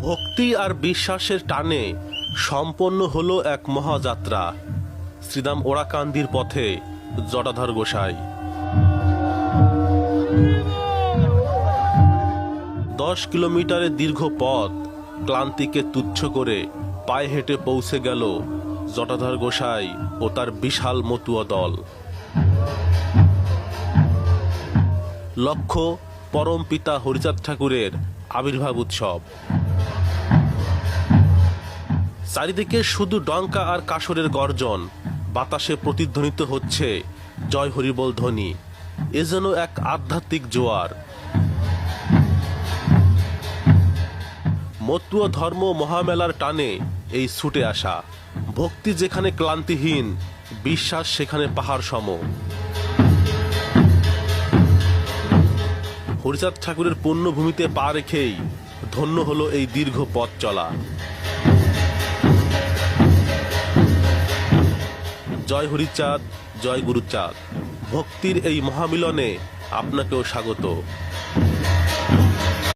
ভক্তি আর বিশ্বাসের টানে সম্পন্ন হলো এক মহাযাত্রা শ্রীরাম ওরাকান্দির পথে জটাধর গোসাই। 10 কিলোমিটারের দীর্ঘ পথ ক্লান্তিকে তুচ্ছ করে পায়ে হেঁটে পৌঁছে গেল জটাধর গোসাই ও তার বিশাল মতুয়া দল। লক্ষ্য পরম পিতা হরিচাঁদ ঠাকুরের আবির্ভাব উৎসব। চারিদিকে শুধু ডঙ্কা আর কাসরের গর্জন, বাতাসে প্রতিধ্বনিত হচ্ছে জয় হরিবোল ধ্বনি। এ যেন এক আধ্যাত্মিক জোয়ার। মতুয়া ধর্ম মহামেলার টানে এই ছুটে আসা। ভক্তি যেখানে ক্লান্তিহীন, বিশ্বাস সেখানে পাহাড় সম। হরিচাঁদ ঠাকুরের পুণ্যভূমিতে পা রেখেই ধন্য হলো এই দীর্ঘ পথ চলা। জয় হরিচাঁদ, জয় গুরুচাঁদ। ভক্তির এই মহামিলনে আপনাকেও স্বাগত।